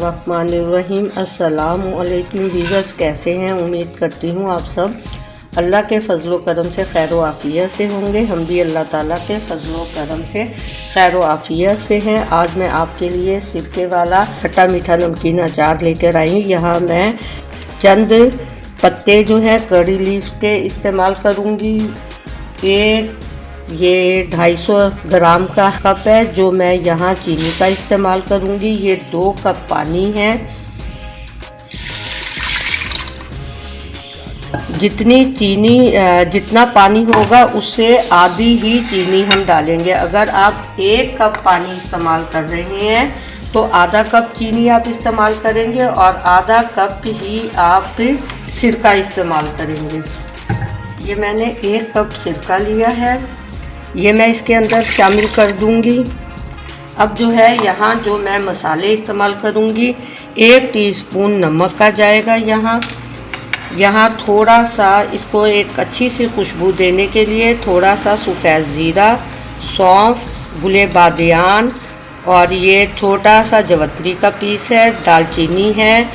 बिस्मिल्लाहिर्रहमानिर्रहीम। अस्सलामुअलैकुम व्यूअर्स, कैसे हैं? उम्मीद करती हूँ आप सब अल्लाह के फ़ज़ल व करम से खैर व आफ़ियत से होंगे। हम भी अल्लाह ताला के फ़ज़ल व करम से खैर व आफ़ियत से हैं। आज मैं आपके लिए सिरके वाला खट्टा मीठा नमकीन अचार लेकर आई हूँ। यहाँ मैं चंद पत्ते जो है कड़ी लीफ के इस्तेमाल करूँगी। एक ये 250 ग्राम का कप है जो मैं यहाँ चीनी का इस्तेमाल करूँगी। ये 2 कप पानी है। जितना पानी होगा उससे आधी ही चीनी हम डालेंगे। अगर आप 1 कप पानी इस्तेमाल कर रहे हैं तो आधा कप चीनी आप इस्तेमाल करेंगे और आधा कप ही आप सिरका इस्तेमाल करेंगे। ये मैंने 1 कप सिरका लिया है, ये मैं इसके अंदर शामिल कर दूंगी। अब जो है यहाँ जो मैं मसाले इस्तेमाल करूँगी, 1 टीस्पून नमक का जाएगा। यहाँ थोड़ा सा इसको एक अच्छी सी खुशबू देने के लिए थोड़ा सा सफ़ेद ज़ीरा, सौंफ, गुले बादियान और ये छोटा सा जवत्री का पीस है। दालचीनी है,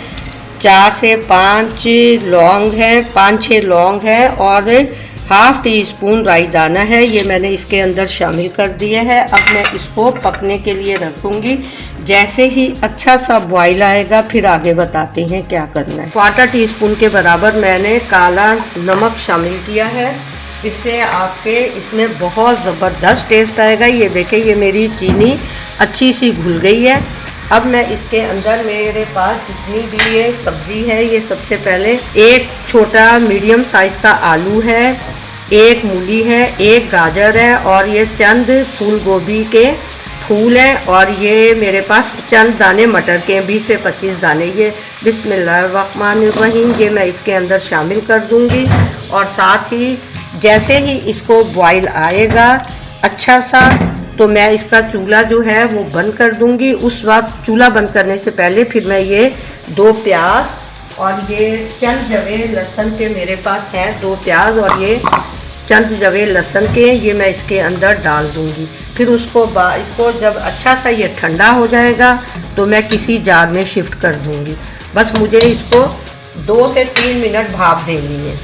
4 से 5 लौंग हैं, 5-6 लौंग हैं और ½ टीस्पून राई दाना है। ये मैंने इसके अंदर शामिल कर दिया है। अब मैं इसको पकने के लिए रखूँगी। जैसे ही अच्छा सा बॉयल आएगा फिर आगे बताते हैं क्या करना है। 1/4 टीस्पून के बराबर मैंने काला नमक शामिल किया है। इससे आपके इसमें बहुत ज़बरदस्त टेस्ट आएगा। ये देखें, ये मेरी चीनी अच्छी सी घुल गई है। अब मैं इसके अंदर मेरे पास जितनी भी ये सब्ज़ी है, ये सबसे पहले एक छोटा मीडियम साइज़ का आलू है, 1 मूली है, 1 गाजर है और ये चंद फूल गोभी के फूल हैं और ये मेरे पास चंद दाने मटर के 20 से 25 दाने। ये बिस्मिल्लाहिर्रहमानिर्रहीम ये मैं इसके अंदर शामिल कर दूंगी। और साथ ही जैसे ही इसको बॉयल आएगा अच्छा सा तो मैं इसका चूल्हा जो है वो बंद कर दूंगी। उस वक्त चूल्हा बंद करने से पहले फिर मैं ये 2 प्याज और ये चंद जवे लहसुन के मेरे पास हैं, 2 प्याज और ये चंद जवे लहसुन के ये मैं इसके अंदर डाल दूंगी। फिर इसको जब अच्छा सा ये ठंडा हो जाएगा तो मैं किसी जार में शिफ्ट कर दूंगी। बस मुझे इसको 2 से 3 मिनट भाप देनी है।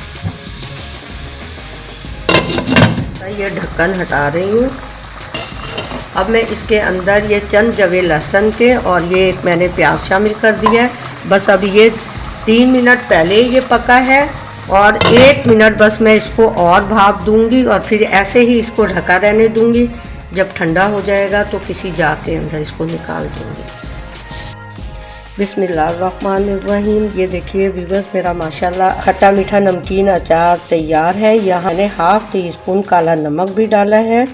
ये ढक्कन हटा रही हूँ। अब मैं इसके अंदर ये चंद जवे लहसुन के और ये एक मैंने प्याज शामिल कर दिया है। बस अब ये 3 मिनट पहले ये पका है और 1 मिनट बस मैं इसको और भाप दूंगी और फिर ऐसे ही इसको ढका रहने दूंगी। जब ठंडा हो जाएगा तो किसी जार के अंदर इसको निकाल दूंगी। बिस्मिल्लाहिर्रहमानिर्रहीम ये देखिए व्यूअर्स, मेरा माशाल्लाह खट्टा मीठा नमकीन अचार तैयार है। यहाँ मैंने ½ टीस्पून काला नमक भी डाला है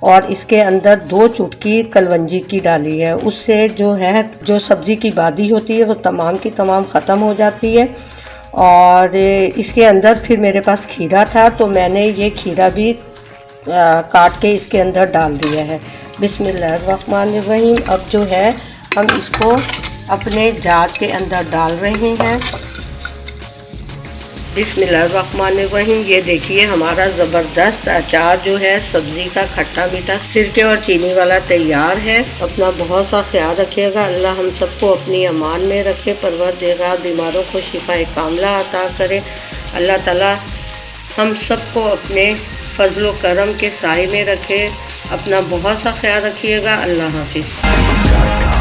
और इसके अंदर 2 चुटकी कलवंजी की डाली है। उससे जो सब्ज़ी की बादी होती है वो तमाम की तमाम ख़त्म हो जाती है। और इसके अंदर फिर मेरे पास खीरा था तो मैंने ये खीरा भी काट के इसके अंदर डाल दिया है। बिस्मिल्लाहिर्रहमानिर्रहीम अब जो है हम इसको अपने जार के अंदर डाल रहे हैं। बिस्मिल्लाहिर्रहमानिर्रहीम ये देखिए हमारा ज़बरदस्त अचार जो है सब्ज़ी का खट्टा मीठा सिरके और चीनी वाला तैयार है। अपना बहुत सा ख्याल रखिएगा। अल्लाह हम सबको अपनी अमान में रखे। परवरदिगार बीमारों को शिफाए कामिला अता करे। अल्लाह ताला हम सबको अपने फजल व करम के साए में रखे। अपना बहुत सा ख्याल रखिएगा। अल्लाह हाफिज़।